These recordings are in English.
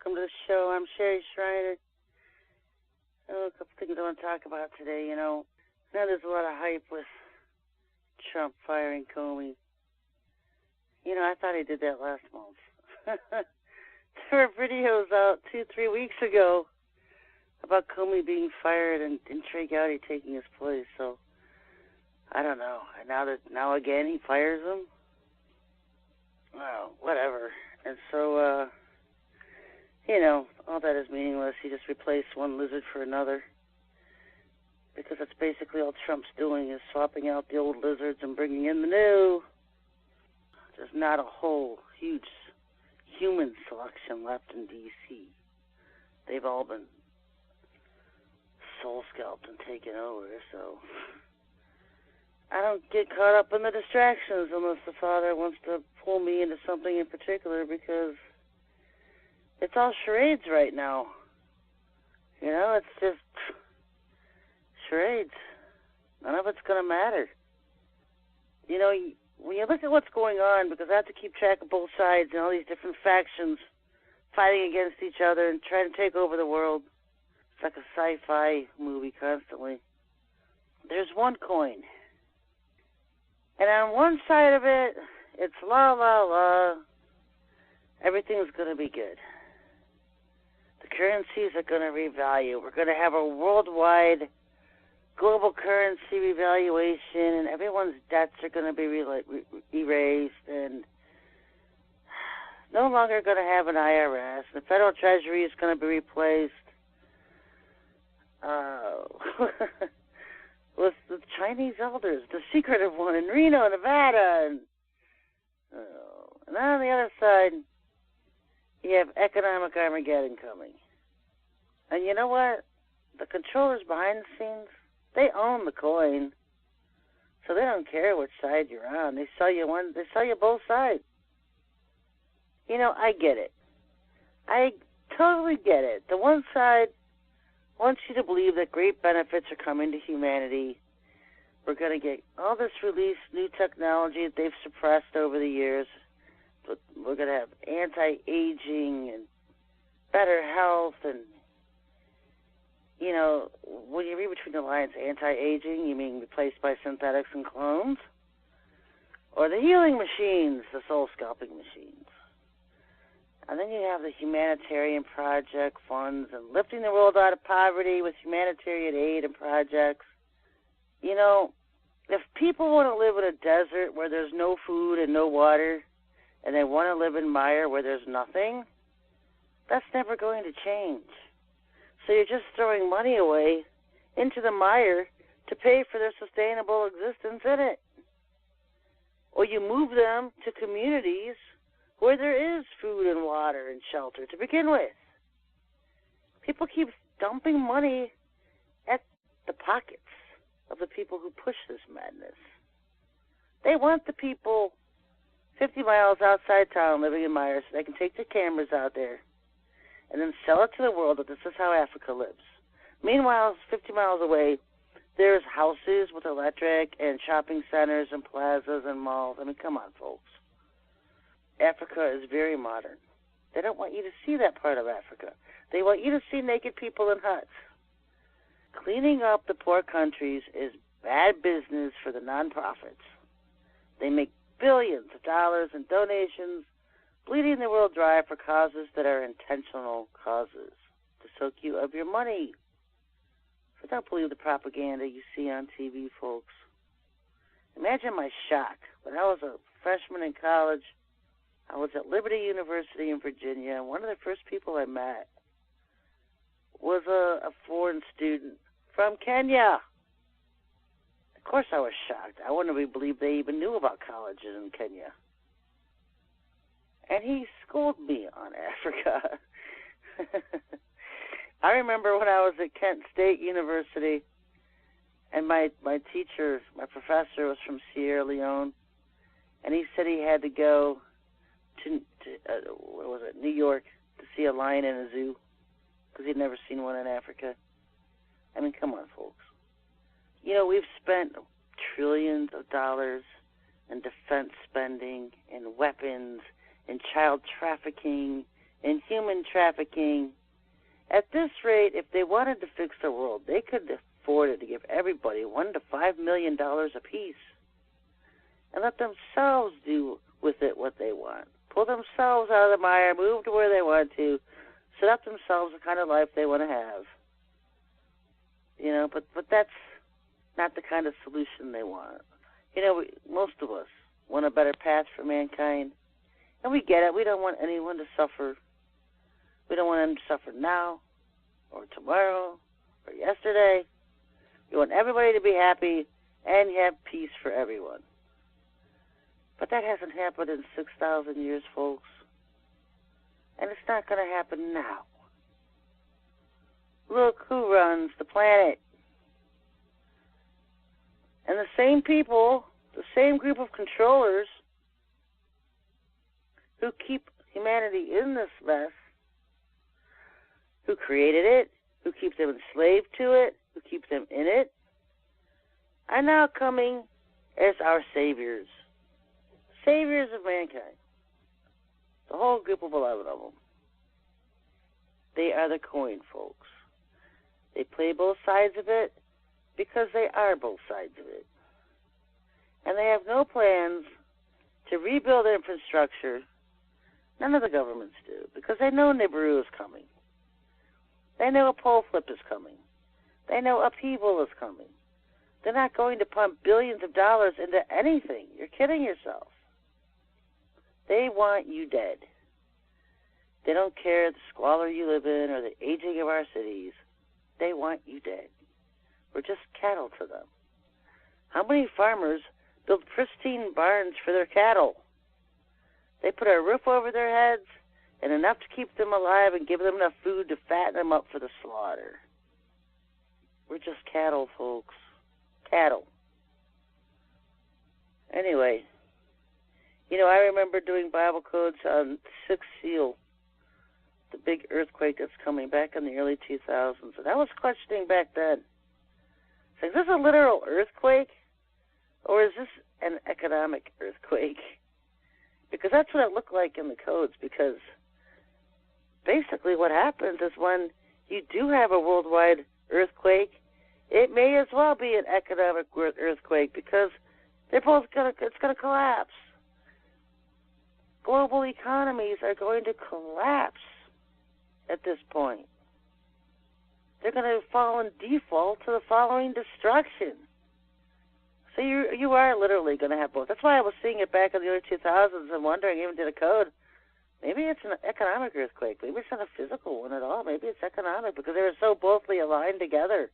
welcome to the show. I'm Sherry Schreiner. A couple things I want to talk about today. Now there's a lot of hype with Trump firing Comey. I thought he did that last month. There were videos out 2-3 weeks ago about Comey being fired and Trey Gowdy taking his place. So I don't know. And now again he fires him. Well, whatever. And so all that is meaningless. He just replaced one lizard for another. Because that's basically all Trump's doing, is swapping out the old lizards and bringing in the new. There's not a whole huge human selection left in D.C. They've all been soul scalped and taken over, so I don't get caught up in the distractions unless the Father wants to pull me into something in particular, because it's all charades right now. It's just charades. None of it's going to matter. When you look at what's going on, because I have to keep track of both sides and all these different factions fighting against each other and trying to take over the world. It's like a sci-fi movie constantly. There's one coin. And on one side of it, it's la, la, la. Everything's going to be good. The currencies are going to revalue. We're going to have a worldwide global currency revaluation, and everyone's debts are going to be erased, and no longer going to have an IRS. The Federal Treasury is going to be replaced with the Chinese elders, the secretive one in Reno, Nevada, and then on the other side, you have economic Armageddon coming. And you know what? The controllers behind the scenes, they own the coin, so they don't care which side you're on. They sell you both sides. I get it. I totally get it. The one side wants you to believe that great benefits are coming to humanity. We're going to get all this released new technology that they've suppressed over the years. But we're going to have anti-aging and better health, and when you read between the lines, anti-aging, you mean replaced by synthetics and clones? Or the healing machines, the soul-scalping machines? And then you have the humanitarian project funds and lifting the world out of poverty with humanitarian aid and projects. If people want to live in a desert where there's no food and no water, and they want to live in mire where there's nothing, that's never going to change. So you're just throwing money away into the mire to pay for their sustainable existence in it. Or you move them to communities where there is food and water and shelter to begin with. People keep dumping money at the pockets of the people who push this madness. They want the people 50 miles outside town living in mire so they can take their cameras out there and then sell it to the world that this is how Africa lives. Meanwhile, 50 miles away, there's houses with electric and shopping centers and plazas and malls. I mean, come on, folks. Africa is very modern. They don't want you to see that part of Africa. They want you to see naked people in huts. Cleaning up the poor countries is bad business for the nonprofits. They make billions of dollars in donations, bleeding the world dry for causes that are intentional causes, to soak you of your money. So don't believe the propaganda you see on TV, folks. Imagine my shock. When I was a freshman in college, I was at Liberty University in Virginia, and one of the first people I met was a foreign student from Kenya. Of course I was shocked. I wouldn't have believed they even knew about colleges in Kenya. And he schooled me on Africa. I remember when I was at Kent State University, and my teacher, my professor, was from Sierra Leone, and he said he had to go to what was it, New York, to see a lion in a zoo, because he'd never seen one in Africa. I mean, come on, folks. We've spent trillions of dollars in defense spending, in weapons, in child trafficking, and human trafficking. At this rate, if they wanted to fix the world, they could afford it to give everybody $1 to $5 million apiece and let themselves do with it what they want. Pull themselves out of the mire, move to where they want to, set up themselves the kind of life they want to have. But that's not the kind of solution they want. Most of us want a better path for mankind, and we get it. We don't want anyone to suffer. We don't want them to suffer now or tomorrow or yesterday. We want everybody to be happy and have peace for everyone. But that hasn't happened in 6,000 years, folks. And it's not going to happen now. Look who runs the planet. And the same people, the same group of controllers who keep humanity in this mess, who created it, who keep them enslaved to it, who keep them in it, are now coming as our saviors. Saviors of mankind. The whole group of 11 of them. They are the coin, folks. They play both sides of it because they are both sides of it. And they have no plans to rebuild infrastructure. None of the governments do, because they know Nibiru is coming. They know a pole flip is coming. They know upheaval is coming. They're not going to pump billions of dollars into anything. You're kidding yourself. They want you dead. They don't care the squalor you live in or the aging of our cities. They want you dead. We're just cattle to them. How many farmers build pristine barns for their cattle? They put a roof over their heads and enough to keep them alive and give them enough food to fatten them up for the slaughter. We're just cattle, folks. Cattle. Anyway, I remember doing Bible codes on the 6th seal, the big earthquake that's coming back in the early 2000s. And I was questioning back then, is this a literal earthquake or is this an economic earthquake? Because that's what it looked like in the codes, because basically what happens is when you do have a worldwide earthquake, it may as well be an economic earthquake because it's going to collapse. Global economies are going to collapse at this point. They're going to fall in default to the following destruction. So you are literally going to have both. That's why I was seeing it back in the early 2000s and wondering, even to the code, maybe it's an economic earthquake. Maybe it's not a physical one at all. Maybe it's economic because they were so bothly aligned together.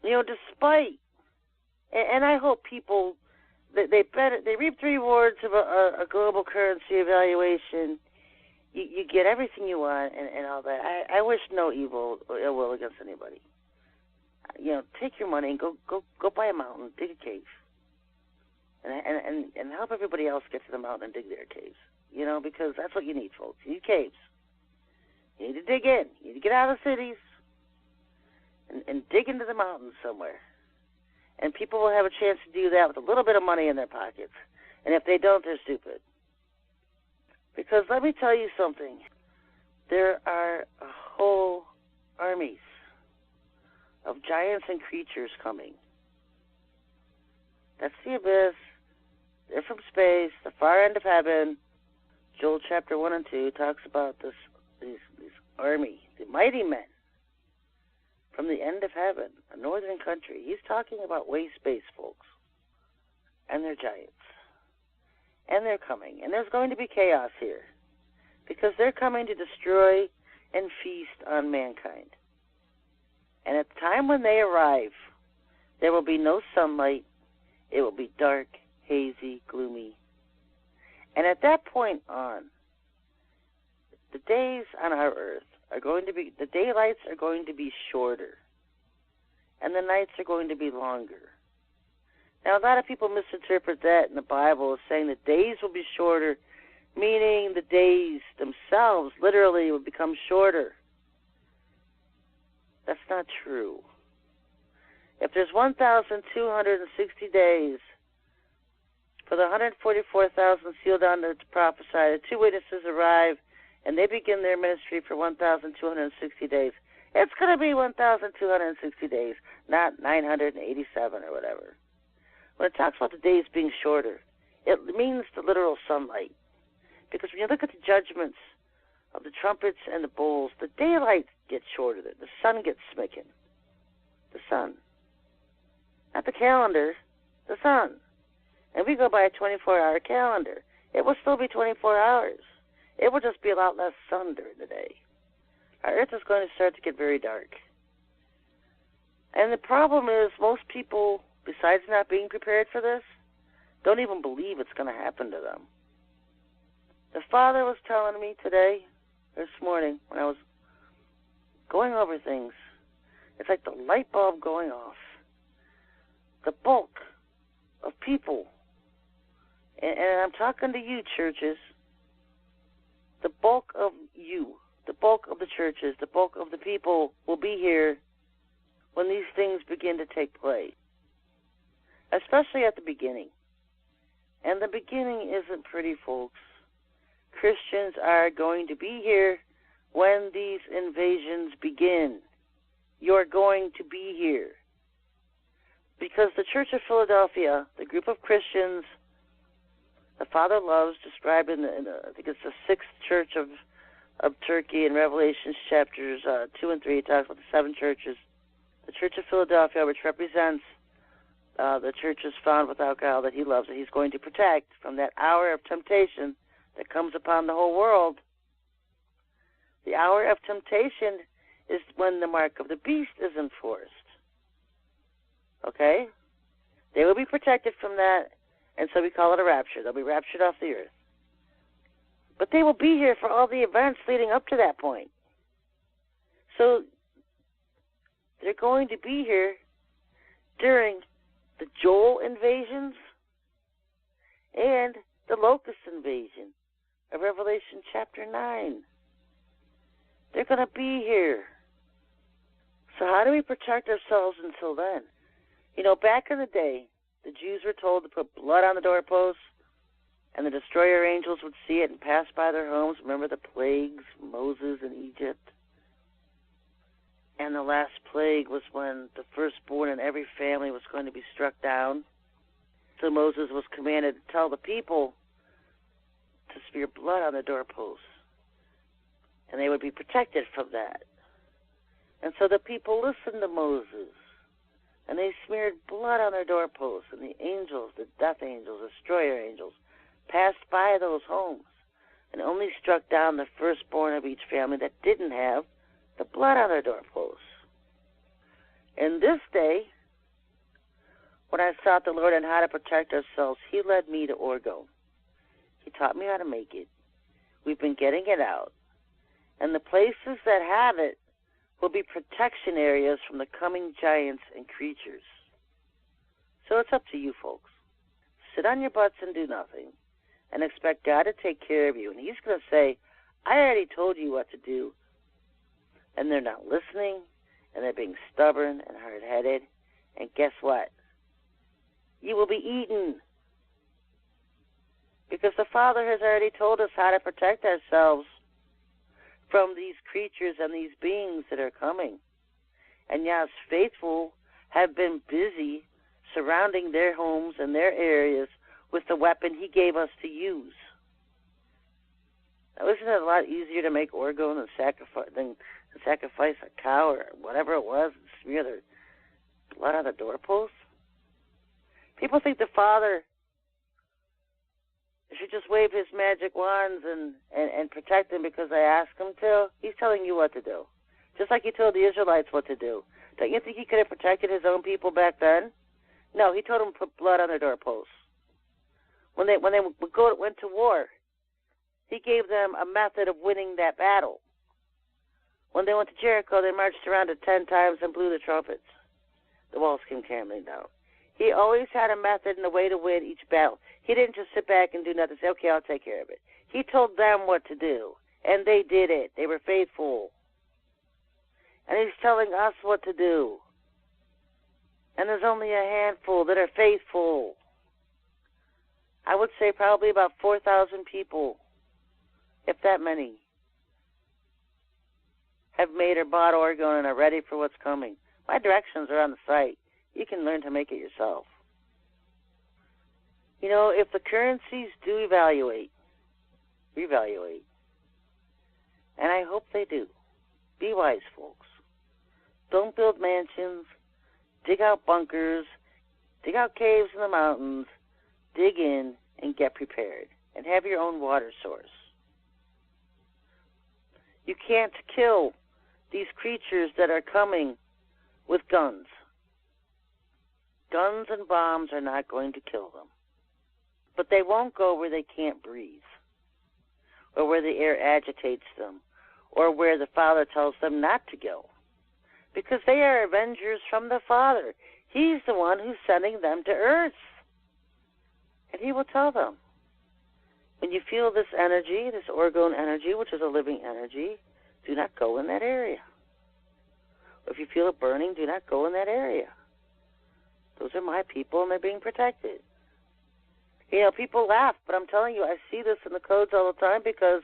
Despite, and I hope people, they reap the rewards of a global currency evaluation. You get everything you want and all that. I wish no ill will against anybody. Take your money and go buy a mountain, dig a cave, and help everybody else get to the mountain and dig their caves. Because that's what you need, folks. You need caves. You need to dig in. You need to get out of the cities and dig into the mountains somewhere. And people will have a chance to do that with a little bit of money in their pockets. And if they don't, they're stupid. Because let me tell you something. There are whole armies of giants and creatures coming. That's the abyss. They're from space, the far end of heaven. Joel chapter 1 and 2 talks about these army, the mighty men from the end of heaven, a northern country. He's talking about waste space, folks. And they're giants. And they're coming. And there's going to be chaos here. Because they're coming to destroy and feast on mankind. And at the time when they arrive, there will be no sunlight. It will be dark, hazy, gloomy. And at that point on, the days on our earth the daylights are going to be shorter. And the nights are going to be longer. Now, a lot of people misinterpret that in the Bible as saying that days will be shorter, meaning the days themselves literally will become shorter. That's not true. If there's 1,260 days for the 144,000 sealed down to prophesy, the two witnesses arrive and they begin their ministry for 1,260 days, it's going to be 1,260 days, not 987 or whatever. When it talks about the days being shorter, it means the literal sunlight. Because when you look at the judgments of the trumpets and the bowls, the daylight gets shorter. The sun gets smitten. The sun. Not the calendar, the sun. And we go by a 24-hour calendar. It will still be 24 hours. It will just be a lot less sun during the day. Our earth is going to start to get very dark. And the problem is most people, besides not being prepared for this, don't even believe it's going to happen to them. The Father was telling me this morning, when I was going over things, it's like the light bulb going off. The bulk of people, and I'm talking to you, churches, the bulk of you, the bulk of the churches, the bulk of the people will be here when these things begin to take place, especially at the beginning. And the beginning isn't pretty, folks. Christians are going to be here when these invasions begin. You're going to be here. Because the Church of Philadelphia, the group of Christians the Father loves, described in I think it's the 6th church of Turkey in Revelation chapters 2 and 3. It talks about the 7 churches. The Church of Philadelphia, which represents the churches found without God that he loves, that he's going to protect from that hour of temptation that comes upon the whole world. The hour of temptation is when the mark of the beast is enforced. Okay? They will be protected from that, and so we call it a rapture. They'll be raptured off the earth. But they will be here for all the events leading up to that point. So they're going to be here during the Joel invasions and the locust invasion of Revelation chapter 9. They're going to be here. So how do we protect ourselves until then? You know, back in the day, the Jews were told to put blood on the doorposts, and the destroyer angels would see it and pass by their homes. Remember the plagues, Moses in Egypt? And the last plague was when the firstborn in every family was going to be struck down. So Moses was commanded to tell the people to smear blood on the doorposts, and they would be protected from that. And so the people listened to Moses, and they smeared blood on their doorposts, and the angels, the death angels, the destroyer angels, passed by those homes and only struck down the firstborn of each family that didn't have the blood on their doorposts. In this day, when I sought the Lord on how to protect ourselves, he led me to Orgo. He taught me how to make it. We've been getting it out. And the places that have it will be protection areas from the coming giants and creatures. So it's up to you, folks. Sit on your butts and do nothing and expect God to take care of you. And he's going to say, I already told you what to do. And they're not listening, and they're being stubborn and hard-headed. And guess what? You will be eaten. Because the Father has already told us how to protect ourselves from these creatures and these beings that are coming. And Yah's faithful have been busy surrounding their homes and their areas with the weapon he gave us to use. Now, isn't it a lot easier to make Orgo than sacrifice a cow or whatever it was and smear their blood on the doorpost? People think the Father should just wave his magic wands and protect them because I ask him to. He's telling you what to do. Just like he told the Israelites what to do. Don't you think he could have protected his own people back then? No, he told them to put blood on their doorposts. When they went to war, he gave them a method of winning that battle. When they went to Jericho, they marched around it 10 times and blew the trumpets. The walls came crumbling down. He always had a method and a way to win each battle. He didn't just sit back and do nothing and say, okay, I'll take care of it. He told them what to do, and they did it. They were faithful. And he's telling us what to do. And there's only a handful that are faithful. I would say probably about 4,000 people, if that many, have made or bought organ and are ready for what's coming. My directions are on the site. You can learn to make it yourself. You know, if the currencies do reevaluate, and I hope they do, be wise, folks. Don't build mansions, dig out bunkers, dig out caves in the mountains, dig in and get prepared, and have your own water source. You can't kill these creatures that are coming with guns. Guns and bombs are not going to kill them. But they won't go where they can't breathe, or where the air agitates them, or where the Father tells them not to go, because they are avengers from the Father. He's the one who's sending them to earth. And he will tell them, when you feel this energy, this orgone energy, which is a living energy, do not go in that area. Or if you feel it burning, do not go in that area. Those are my people, and they're being protected. You know, people laugh, but I'm telling you, I see this in the codes all the time, because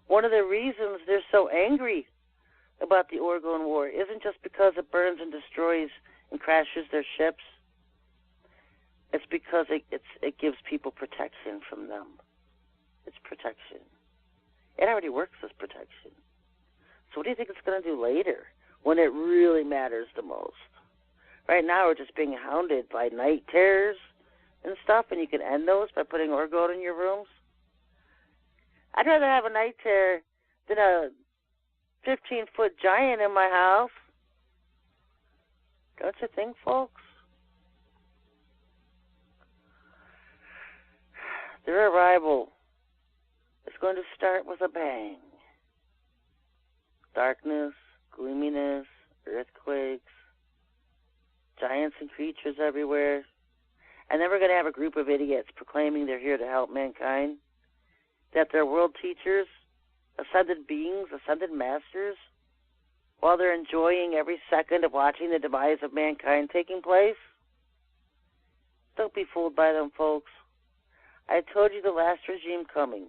one of the reasons they're so angry about the orgone war isn't just because it burns and destroys and crashes their ships. It's because it gives people protection from them. It's protection. It already works as protection. So what do you think it's going to do later, when it really matters the most? Right now, we're just being hounded by night terrors and stuff, and you can end those by putting orgone in your rooms. I'd rather have a night terror than a 15-foot giant in my house. Don't you think, folks? Their arrival is going to start with a bang. Darkness, gloominess, earthquakes, giants and creatures everywhere. And then we're going to have a group of idiots proclaiming they're here to help mankind, that they're world teachers, ascended beings, ascended masters, while they're enjoying every second of watching the demise of mankind taking place. Don't be fooled by them, folks. I told you the last regime coming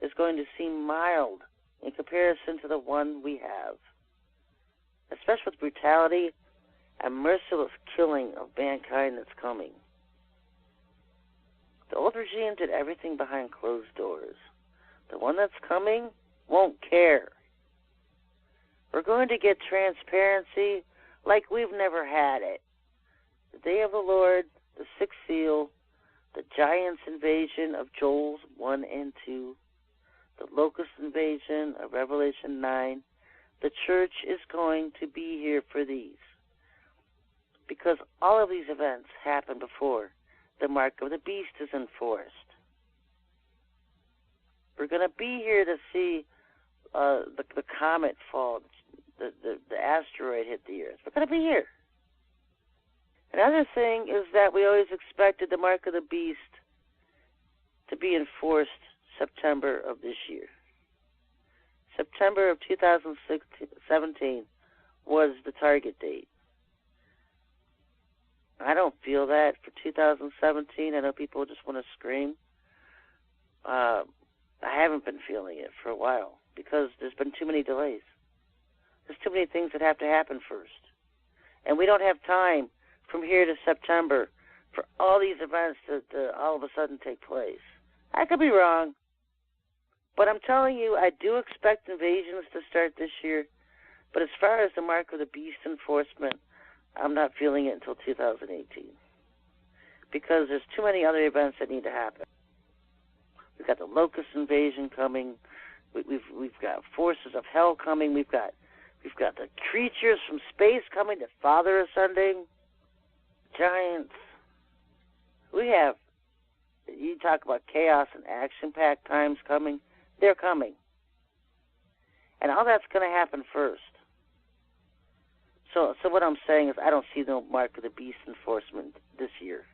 is going to seem mild in comparison to the one we have, especially with brutality and merciless killing of mankind that's coming. The old regime did everything behind closed doors. The one that's coming won't care. We're going to get transparency like we've never had it. The day of the Lord, the sixth seal, the giants' invasion of Joel's 1 and 2, the locust invasion of Revelation 9. The church is going to be here for these, because all of these events happened before the mark of the beast is enforced. We're going to be here to see the comet fall, the asteroid hit the earth. We're going to be here. Another thing is that we always expected the mark of the beast to be enforced September of this year. September of 2017 was the target date. I don't feel that for 2017. I know people just want to scream. I haven't been feeling it for a while because there's been too many delays. There's too many things that have to happen first. And we don't have time from here to September for all these events to all of a sudden take place. I could be wrong, but I'm telling you, I do expect invasions to start this year. But as far as the mark of the beast enforcement, I'm not feeling it until 2018 because there's too many other events that need to happen. We've got the locust invasion coming. We've got forces of hell coming. We've got the creatures from space coming. The Father ascending. Giants. We have. You talk about chaos and action-packed times coming. They're coming, and all that's going to happen first. So what I'm saying is I don't see no mark of the beast enforcement this year.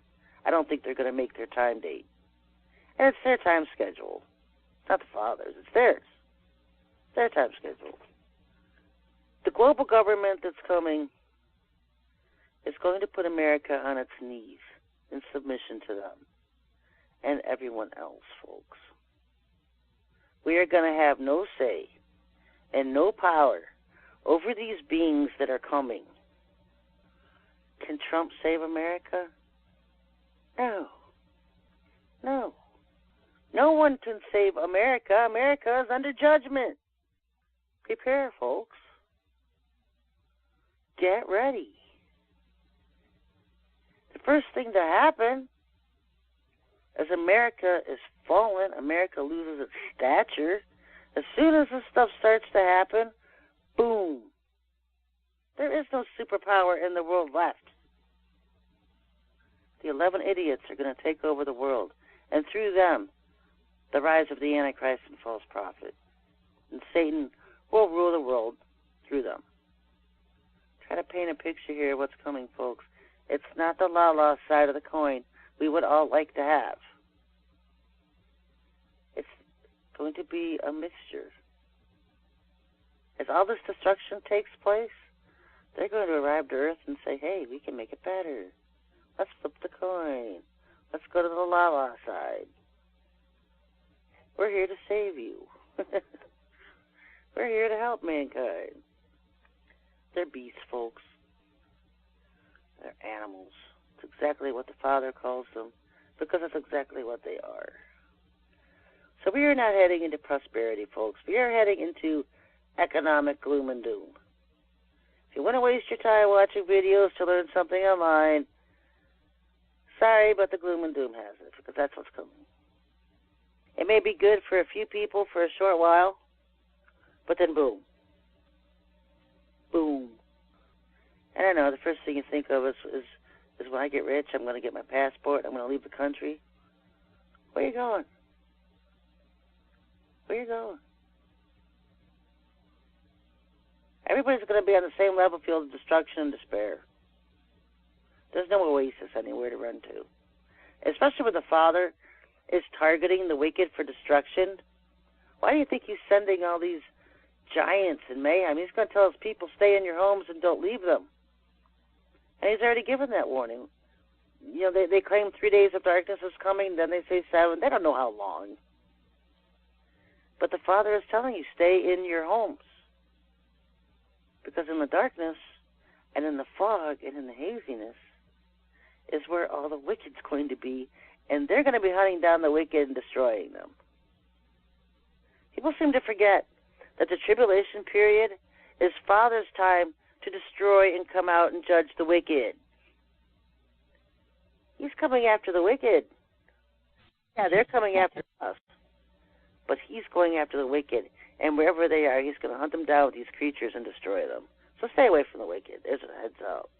I don't think they're going to make their time date. And it's their time schedule. It's not the Father's. It's theirs. It's their time schedule. The global government that's coming is going to put America on its knees in submission to them and everyone else, folks. We are going to have no say and no power over these beings that are coming. Can Trump save America? No. No. No one can save America. America is under judgment. Prepare, folks. Get ready. The first thing to happen as America is fallen, America loses its stature. As soon as this stuff starts to happen, boom. There is no superpower in the world left. The 11 idiots are going to take over the world, and through them, the rise of the Antichrist and false prophet. And Satan will rule the world through them. Try to paint a picture here of what's coming, folks. It's not the la-la side of the coin we would all like to have. It's going to be a mixture. As all this destruction takes place, they're going to arrive to Earth and say, hey, we can make it better. Let's flip the coin. Let's go to the la-la side. We're here to save you. We're here to help mankind. They're beasts, folks. They're animals. It's exactly what the Father calls them, because it's exactly what they are. So we are not heading into prosperity, folks. We are heading into economic gloom and doom. If you want to waste your time watching videos to learn something online, sorry, but the gloom and doom has it, because that's what's coming. It may be good for a few people for a short while, but then boom. Boom. I don't know, the first thing you think of is when I get rich, I'm going to get my passport, I'm going to leave the country. Where are you going? Where are you going? Everybody's going to be on the same level field of destruction and despair. There's no oasis anywhere to run to. Especially when the Father is targeting the wicked for destruction. Why do you think he's sending all these giants and mayhem? He's going to tell his people, stay in your homes and don't leave them. And he's already given that warning. You know, they claim 3 days of darkness is coming, then they say 7. They don't know how long. But the Father is telling you, stay in your homes. Because in the darkness and in the fog and in the haziness is where all the wicked's going to be, and they're going to be hunting down the wicked and destroying them. People seem to forget that the tribulation period is Father's time to destroy and come out and judge the wicked. He's coming after the wicked. Yeah, they're coming after us. But he's going after the wicked. And wherever they are, he's going to hunt them down with these creatures and destroy them. So stay away from the wicked. There's a heads up.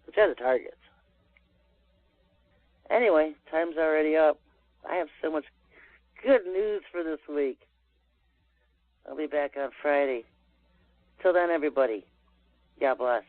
Which are the targets. Anyway, time's already up. I have so much good news for this week. I'll be back on Friday. Till then, everybody, God bless.